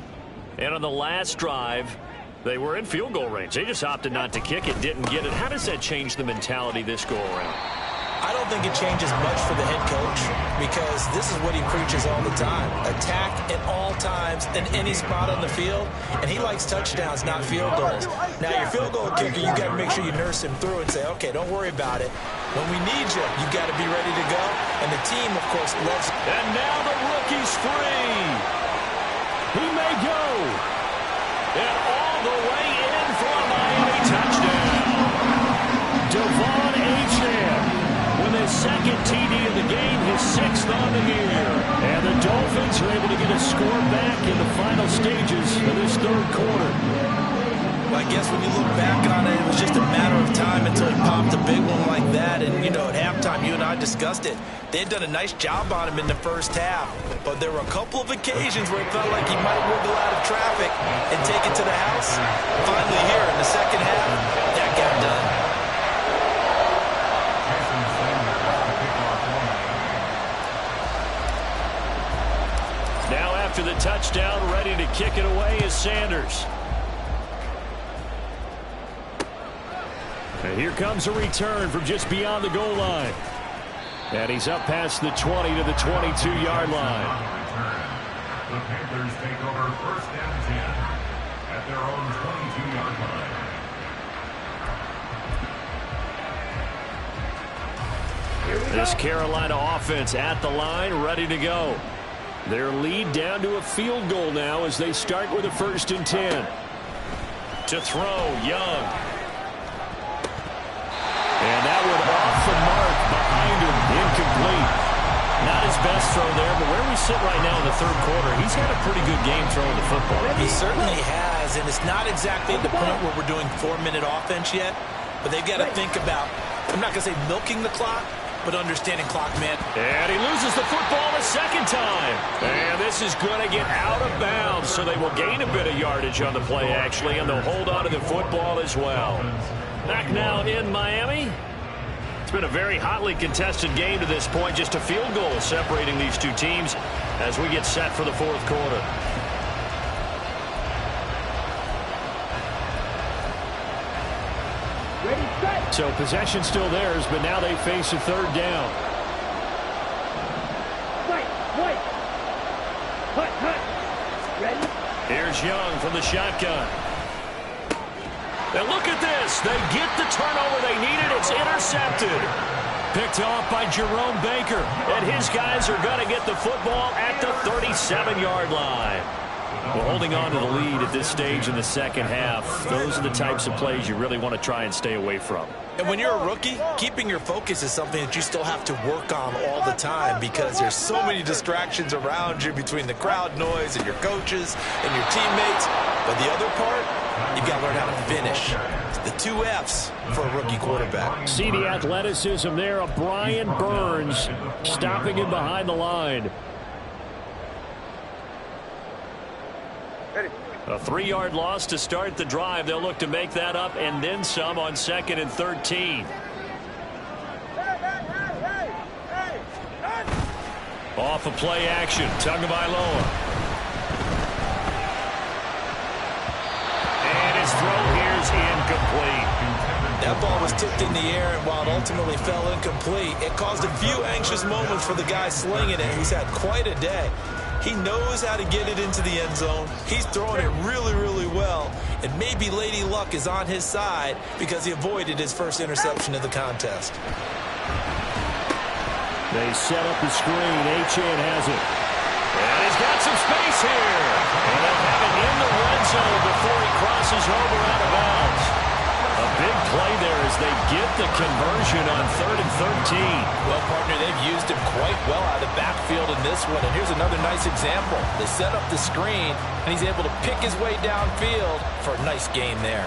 [SPEAKER 6] And on the last drive, they were in field goal range. They just opted not to kick it, didn't get it. How does that change the mentality this go around?
[SPEAKER 5] I don't think it changes much for the head coach because this is what he preaches all the time. Attack at all times in any spot on the field, and he likes touchdowns, not field goals. Now, your field goal kicker, you got to make sure you nurse him through and say, okay, don't worry about it. When we need you, you got to be ready to go. And the team, of course, loves it.
[SPEAKER 6] And now the rookie's free. He may go. And all the way in for a Miami touchdown. Devon Achane with his second TD of the game, his sixth on the year. And the Dolphins are able to get a score back in the final stages of this third quarter.
[SPEAKER 5] Well, I guess when you look back on it, it was just a matter of time until he popped a big one like that. And, you know, at halftime, you and I discussed it. They had done a nice job on him in the first half. But there were a couple of occasions where it felt like he might wiggle out of traffic and take it to the house. Finally here in the second half, that got done.
[SPEAKER 6] Now after the touchdown, ready to kick it away is Sanders. And here comes a return from just beyond the goal line. And he's up past the 20 to the 22-yard line.
[SPEAKER 8] The Panthers take over first down 10 at their own 22-yard line.
[SPEAKER 6] This Carolina offense at the line, ready to go. Their lead down to a field goal now as they start with a 1st and 10. To throw, Young. And that one off the mark behind him, incomplete. Not his best throw there, but where we sit right now in the third quarter, he's had a pretty good game throwing the football.
[SPEAKER 5] He certainly has, and it's not exactly at the point where we're doing 4-minute offense yet, but they've got to think about, I'm not going to say milking the clock, but understanding clock, man.
[SPEAKER 6] And he loses the football a second time. And this is going to get out of bounds, so they will gain a bit of yardage on the play, actually, and they'll hold on to the football as well. Back now in Miami. It's been a very hotly contested game to this point. Just a field goal separating these two teams as we get set for the fourth quarter.
[SPEAKER 4] Ready, set.
[SPEAKER 6] So possession still theirs, but now they face a third down.
[SPEAKER 4] Wait. Hut. Ready?
[SPEAKER 6] Here's Young from the shotgun. And look at this. They get the turnover they needed. It's intercepted. Picked off by Jerome Baker. And his guys are going to get the football at the 37-yard line. Well, holding on to the lead at this stage in the second half, those are the types of plays you really want to try and stay away from.
[SPEAKER 5] And when you're a rookie, keeping your focus is something that you still have to work on all the time because there's so many distractions around you between the crowd noise and your coaches and your teammates. But the other part, you've got to learn how to finish. The 2 F's for a rookie quarterback.
[SPEAKER 6] See the athleticism there of Brian Burns stopping him behind the line. A 3-yard loss to start the drive. They'll look to make that up and then some on 2nd and 13. Off of play action. Tagovailoa. And his throw here is incomplete.
[SPEAKER 5] That ball was tipped in the air, and while it ultimately fell incomplete, it caused a few anxious moments for the guy slinging it, who's had quite a day. He knows how to get it into the end zone. He's throwing it really, really well. And maybe Lady Luck is on his side because he avoided his first interception of the contest.
[SPEAKER 6] They set up the screen. Achane has it. And he's got some space here. And they'll have it in the red zone before he crosses over out of bounds. A big play there as they get the conversion on 3rd and 13.
[SPEAKER 7] Well, partner, they've used him quite well out of the backfield in this one. And here's another nice example. They set up the screen, and he's able to pick his way downfield for a nice gain there.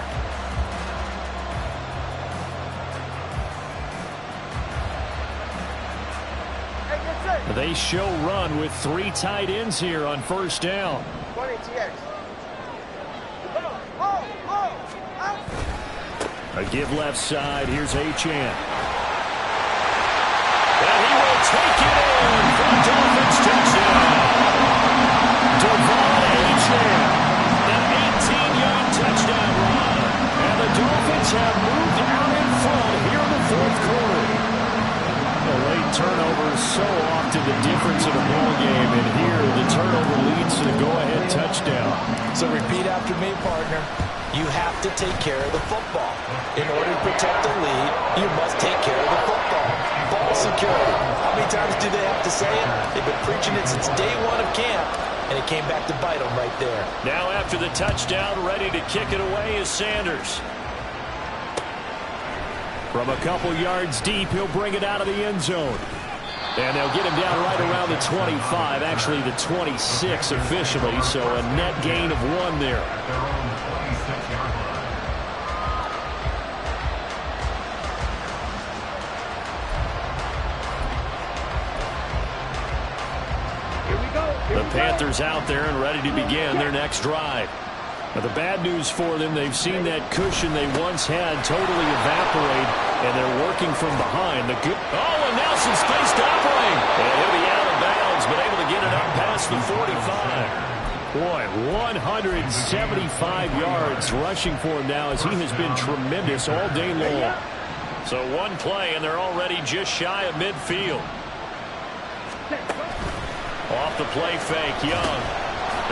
[SPEAKER 6] They show run with 3 tight ends here on 1st down. A give left side. Here's Achane. And he will take it in for the Dolphins touchdown. Achane, an 18-yard touchdown run. And the Dolphins have moved out in front here in the 4th quarter. A late turnover is so often the difference in a ball game, and here the turnover leads to the go-ahead touchdown.
[SPEAKER 7] So repeat after me, partner. You have to take care of the football. In order to protect the lead, you must take care of the football. Ball security. How many times do they have to say it? They've been preaching it since day 1 of camp, and it came back to bite them right there.
[SPEAKER 6] Now after the touchdown, ready to kick it away is Sanders. From a couple yards deep, he'll bring it out of the end zone. And they'll get him down right around the 25, actually the 26 officially, so a net gain of 1 there.
[SPEAKER 8] At their own 26-yard line.
[SPEAKER 4] Here we go.
[SPEAKER 6] The Panthers out there and ready to begin their next drive. Now, the bad news for them, they've seen that cushion they once had totally evaporate, and they're working from behind. The good. Oh, and now some space to operate. And he'll be out of bounds, but able to get it up past the 45. Boy, 175 yards rushing for him now as he has been tremendous all day long. So 1 play, and they're already just shy of midfield. Off the play fake, Young.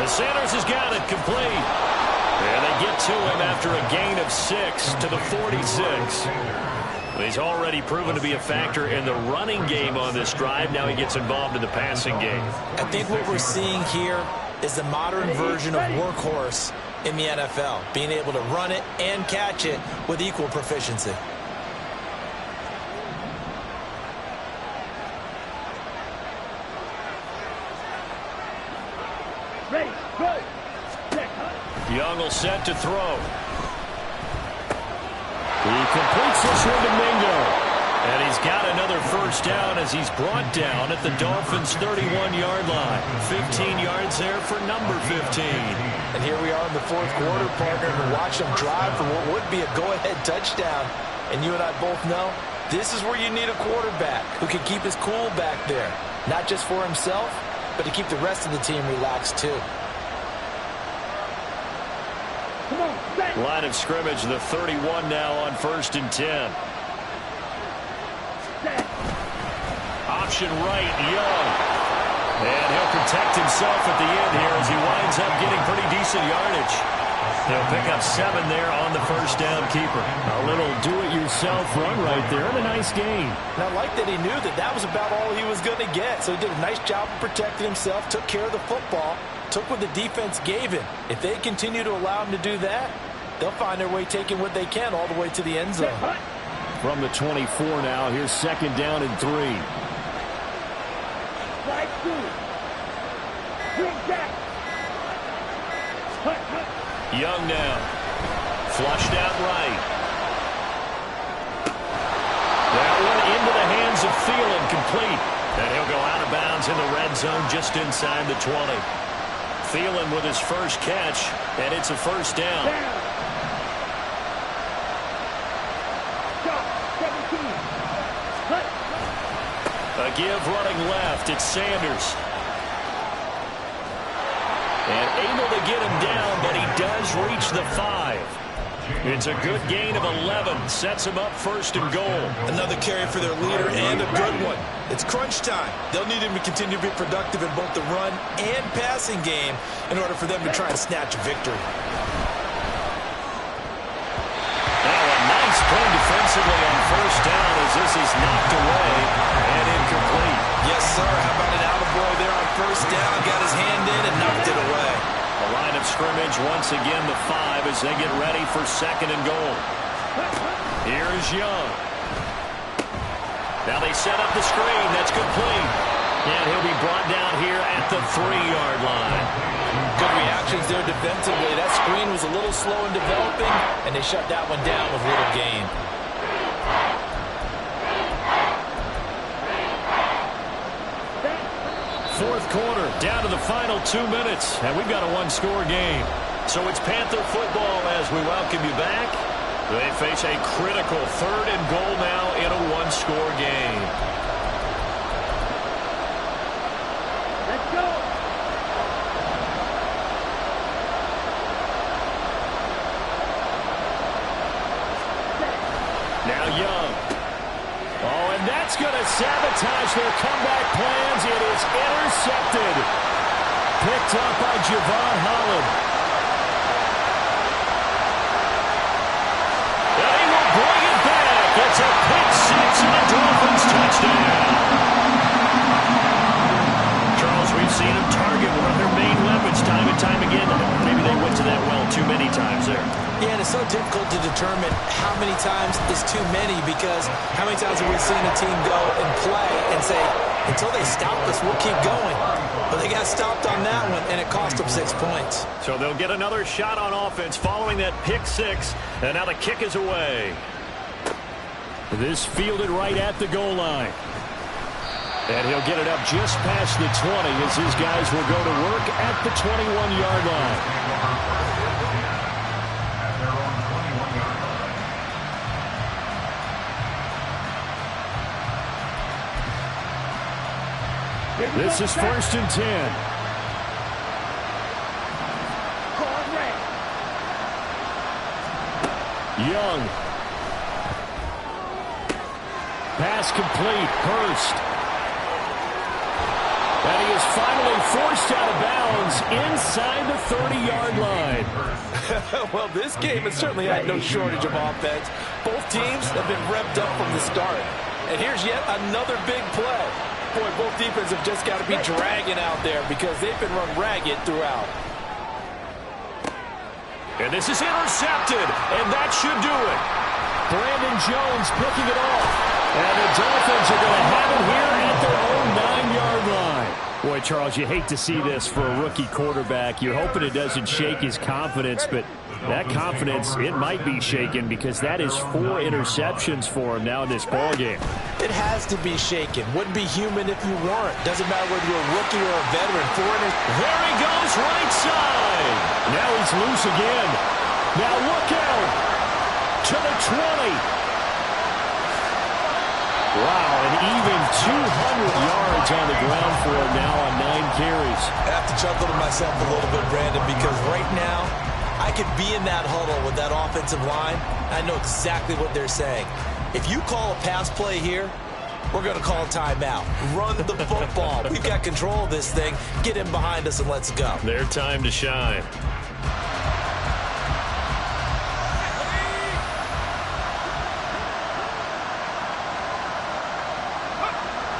[SPEAKER 6] And Sanders has got it complete. And they get to him after a gain of 6 to the 46. He's already proven to be a factor in the running game on this drive. Now he gets involved in the passing game.
[SPEAKER 7] I think what we're seeing here is the modern version of workhorse in the NFL, being able to run it and catch it with equal proficiency.
[SPEAKER 4] Ready, go.
[SPEAKER 6] Young will set to throw. He completes this one to Mingo. And he's got another 1st down as he's brought down at the Dolphins' 31-yard line. 15 yards there for number 15.
[SPEAKER 7] And here we are in the 4th quarter, partner, and watch them drive for what would be a go-ahead touchdown. And you and I both know this is where you need a quarterback who can keep his cool back there. Not just for himself, but to keep the rest of the team relaxed too.
[SPEAKER 6] Line of scrimmage, the 31 now on 1st and 10. Option right, Young. And he'll protect himself at the end here as he winds up getting pretty decent yardage. He'll pick up 7 there on the 1st down keeper. A little do-it-yourself run right there and a nice gain.
[SPEAKER 7] And I like that he knew that that was about all he was going to get. So he did a nice job of protecting himself, took care of the football, took what the defense gave him. If they continue to allow him to do that, they'll find their way taking what they can all the way to the end zone.
[SPEAKER 6] From the 24 now, here's 2nd down and 3. Young now. Flushed out right. That one into the hands of Thielen, complete. And he'll go out of bounds in the red zone just inside the 20. Thielen with his first catch, and it's a 1st down. A give running left. It's Sanders. And able to get him down, but he does reach the 5. It's a good gain of 11. Sets him up 1st and goal.
[SPEAKER 5] Another carry for their leader and a good one. It's crunch time. They'll need him to continue to be productive in both the run and passing game in order for them to try and snatch a victory.
[SPEAKER 6] Now a nice play defensively on 1st down as this is knocked away and incomplete.
[SPEAKER 5] Yes, sir. How about an attaboy there on 1st down? Got his hand in and knocked it away.
[SPEAKER 6] A line of scrimmage once again the 5 as they get ready for 2nd and goal. Here's Young. Now they set up the screen. That's complete. And he'll be brought down here at the 3-yard line.
[SPEAKER 7] Good reactions there defensively. That screen was a little slow in developing, and they shut that one down with little gain.
[SPEAKER 6] Fourth quarter, down to the final 2 minutes, and we've got a one-score game. So it's Panther football as we welcome you back. They face a critical 3rd and goal now in a one-score game.
[SPEAKER 4] Let's go.
[SPEAKER 6] Now Young. Oh, and that's going to sabotage their comeback plans. It is intercepted. Picked up by Javon Holland. And he will bring it back. It's a pick six and a Dolphins touchdown. Charles, we've seen him target one of their main weapons time and time again. Maybe they went to that well too many times there.
[SPEAKER 7] Yeah, and it's so difficult to determine how many times is too many, because how many times have we seen a team go and play and say, until they stop us, we'll keep going. But they got stopped on that one, and it cost them 6 points.
[SPEAKER 6] So they'll get another shot on offense following that pick six, and now the kick is away. This fielded right at the goal line. And he'll get it up just past the 20 as his guys will go to work at the 21-yard line. This is 1st and 10. Young. Pass complete. Hurst. And he is finally forced out of bounds inside the 30-yard line.
[SPEAKER 7] Well, this game has certainly had no shortage of offense. Both teams have been revved up from the start. And here's yet another big play. Boy, both defenses have just got to be dragging out there because they've been run ragged throughout.
[SPEAKER 6] And this is intercepted, and that should do it. Brandon Jones picking it off. And the Dolphins are going to have it here at their own 9-yard line. Boy, Charles, you hate to see this for a rookie quarterback. You're hoping it doesn't shake his confidence, but that confidence, it might be shaken because that is 4 interceptions for him now in this ballgame.
[SPEAKER 7] It has to be shaken. Wouldn't be human if you weren't. Doesn't matter whether you're a rookie or a veteran.
[SPEAKER 6] There he goes, right side. Now he's loose again. Now look out to the 20. Wow, and even 200 yards on the ground for him now on 9 carries.
[SPEAKER 7] I have to chuckle to myself a little bit, Brandon, because right now I could be in that huddle with that offensive line. I know exactly what they're saying. If you call a pass play here, we're going to call a timeout. Run the football. We've got control of this thing. Get in behind us and let's go.
[SPEAKER 6] Their time to shine.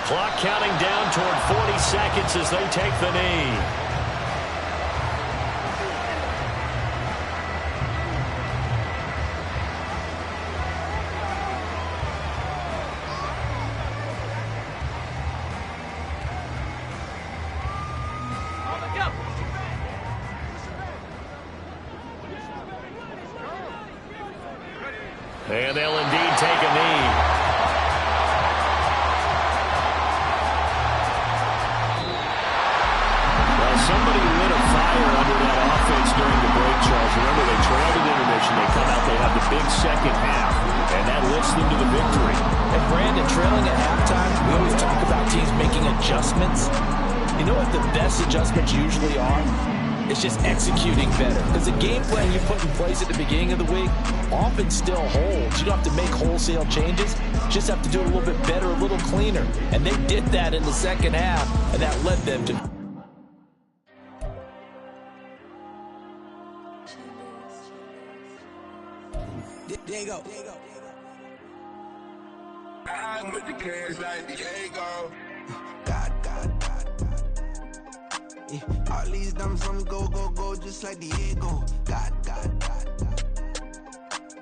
[SPEAKER 6] Clock counting down toward 40 seconds as they take the knee. And they'll indeed take a knee. Well, somebody lit a fire under that offense during the break, Charles. Remember, they trailed at intermission. They come out, they have the big second half, and that lifts them to the victory.
[SPEAKER 7] And Brandon, trailing at halftime, we always talk about teams making adjustments. You know what the best adjustments usually are? It's just executing better. Because the game plan you put in place at the beginning of the week often still holds. You don't have to make wholesale changes. You just have to do it a little bit better, a little cleaner. And they did that in the second half, and that led them to...
[SPEAKER 1] There you go.
[SPEAKER 2] I'm with the cash like Diego.
[SPEAKER 9] God. Yeah. All these dumb from go, just like Diego. God.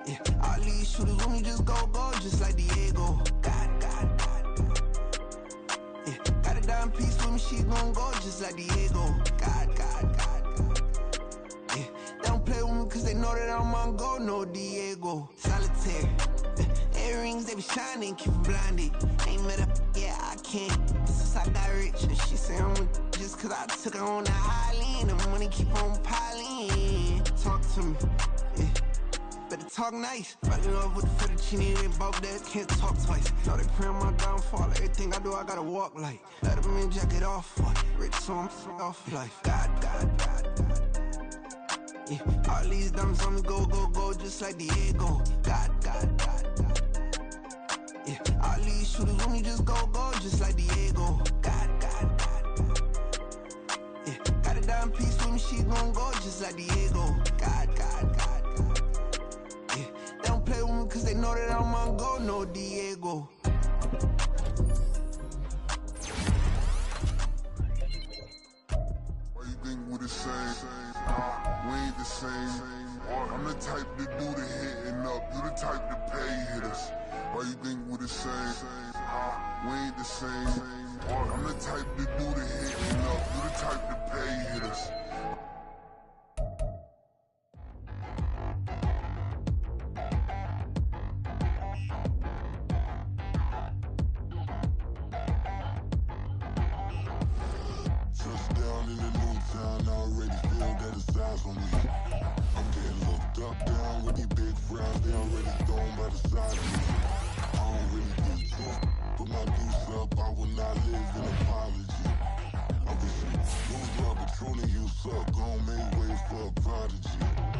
[SPEAKER 9] Yeah, all these shooters when we just go, just like Diego. God. Yeah, got a dime piece with me, she gon' go just like Diego. God. Yeah, they don't play with me cause they know that I'm on go, no Diego. Solitaire. Earrings, they be shining, keep blinded. Ain't met up, yeah, I can't. Since I got rich, and she say I'm just cause I took her on the island. The money keep on piling. Talk to me, yeah. Better talk nice. Fucking up with the fettuccine, they both that can't talk twice. Know they pray on my downfall. Everything I do, I gotta walk like. Let them in, jacket off. Rich, so I'm off life. God. Yeah, all these diamonds on me go, just like Diego. God. Yeah, all these shooters when we just go, just like Diego. God. Yeah, got a dime piece with me, she gon' go just like Diego. God. Yeah, they don't play with me cause they know that I'm on go, no Diego.
[SPEAKER 2] Why you think we the same? We ain't the same. I'm the type to do the hitting up, you the type to pay hitters. Why you think we the same? We ain't the same. I'm the type to do the hitting up, you the type to pay hitters. Touchdown in the new town, I already feel that it's eyes on me. I'm getting looked up, down with these big frowns, they already gone by the side of me. I don't really give a fuck, put my deuce up, I will not live in apology. I wish you lose my Patron, you suck, gon' make way for a prodigy.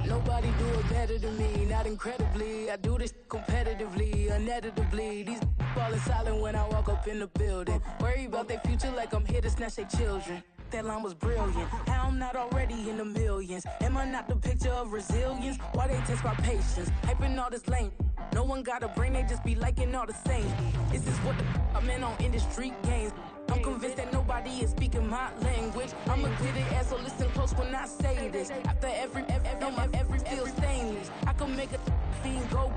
[SPEAKER 1] Nobody do it better than me, not incredibly. I do this competitively, uneditably. These falling silent when I walk up in the building. Worry about their future like I'm here to snatch their children. That line was brilliant. How I'm not already in the millions? Am I not the picture of resilience? Why they test my patience? Hyping all this lame. No one got a brain, they just be liking all the same. This is what the I'm in on industry games. I'm convinced that nobody is speaking my language. I'm a gritty ass, so listen close when I say this. After every feel stainless. I can make a fiend go.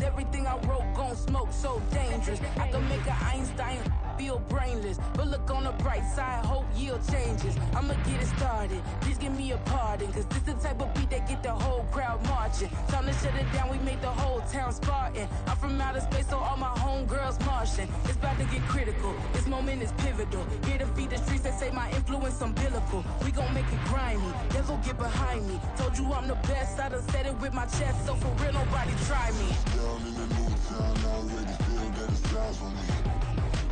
[SPEAKER 1] Everything I wrote gon' smoke, so dangerous. I can make an Einstein feel brainless. But look on the bright side, hope yield changes. I'ma get it started, please give me a pardon. Cause this the type of beat that get the whole crowd marching. Time to shut it down, we made the whole town Spartan. I'm from outer space, so all my homegirls Martian. It's about to get critical, this moment is pivotal. Here to feed the streets that say my influence umbilical. We gon' make it grimy, devil get behind me. Told you I'm the best, I done said it with my chest. So for real, nobody try me.
[SPEAKER 2] Down in the new town, I already feel that it's eyes on me.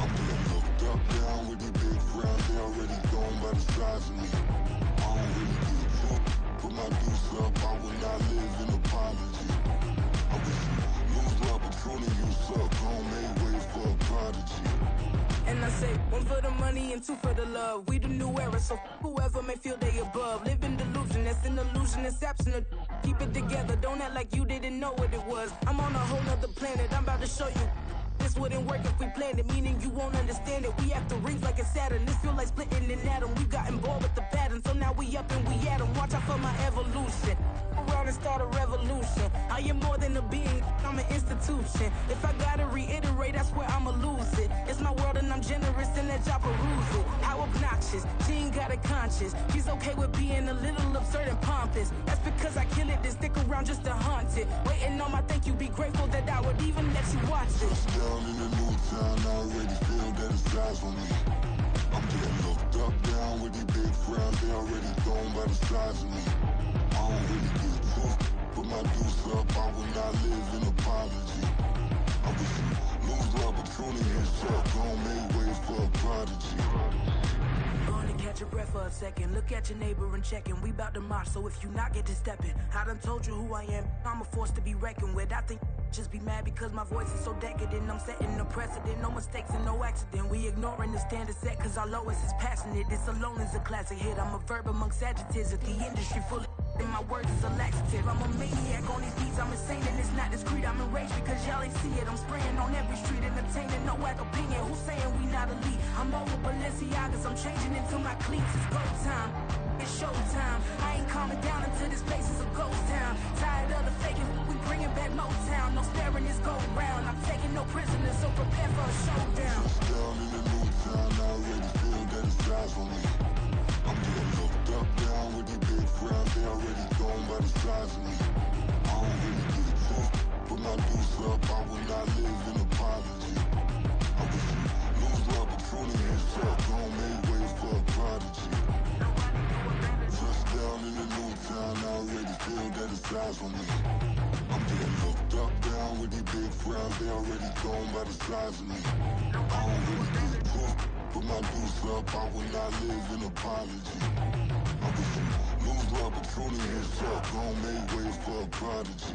[SPEAKER 2] I'm getting looked up, down with these big frowns, they already gone by the size of me. I don't really give a fuck, put my deuce up, I will not live in apology. I wish you lose my Patron, you suck, gon' make way for a prodigy.
[SPEAKER 1] And I say, one for the money and two for the love. We the new era, so whoever may feel they above. Live in delusion, that's an illusion, it's absent. Keep it together, don't act like you didn't know what it was. I'm on a whole nother planet, I'm about to show you. This wouldn't work if we planned it, meaning you won't understand it. We have to rings like a Saturn, this feel like splitting an atom. We got involved with the pattern, so now we up and we at 'em. Watch out for my evolution. Around and start a revolution. I am more than a being, I'm an institution. If I gotta reiterate, that's where I'ma lose it. It's my world and I'm generous and let y'all peruse it. How obnoxious, she ain't got a conscience. She's okay with being a little absurd and pompous. That's because I kill it, then stick around just to haunt it. Waiting on my thank you, be grateful that I would even let you watch this.
[SPEAKER 2] Down in the new town, I already feel that it's eyes on me. I'm getting looked up, down with these big frowns, they already gone by the size of me. I don't really give a fuck, put my deuce up, I will not live in apology. I wish you lose my Patron, you suck, gon' make way for a prodigy.
[SPEAKER 1] Gonna catch your breath for a second. Look at your neighbor and checking. We bout to march, so if you not get to stepping. I done told you who I am. I'm a force to be reckoned with. I think just be mad because my voice is so decadent. I'm setting a precedent. No mistakes and no accident. We ignoring the standard set cause our lowest is passionate. This alone is a classic hit. I'm a verb amongst adjectives. If the industry full of and my words is a laxative. I'm a maniac on these beats, I'm insane and it's not discreet. I'm enraged because y'all ain't see it. I'm spraying on every street, entertaining, no whack opinion. Who's saying we not elite? I'm over Balenciaga colors, I'm changing into my cleats. It's go time. It's showtime. I ain't calming down until this place is a ghost town. Tired of the faking, we bringing back Motown. No sparing this go round. I'm taking no prisoners, so prepare for a showdown.
[SPEAKER 2] Down in the new town, I already feel that it's eyes on me. I'm getting looked up, down with these big crowds. They already gone by the size of me. I don't really give a fuck. Put my deuce up, I will not live in apology. I wish you lose the opportunity and shut. Don't make way for a prodigy. Touchdown in the new town, I already feel that it's eyes on me. I'm getting looked up, down with these big crowds. They already gone by the size of me. I don't really give a fuck. Put my deuce up, I will not live in apology. I wish you lose the opportunity and shut. Don't make way for a prodigy.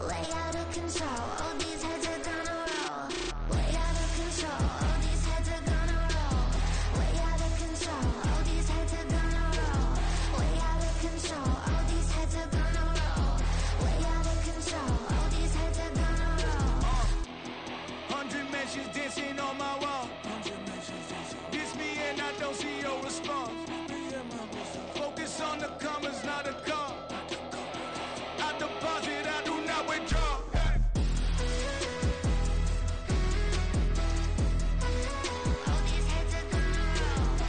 [SPEAKER 10] Way out of control, all these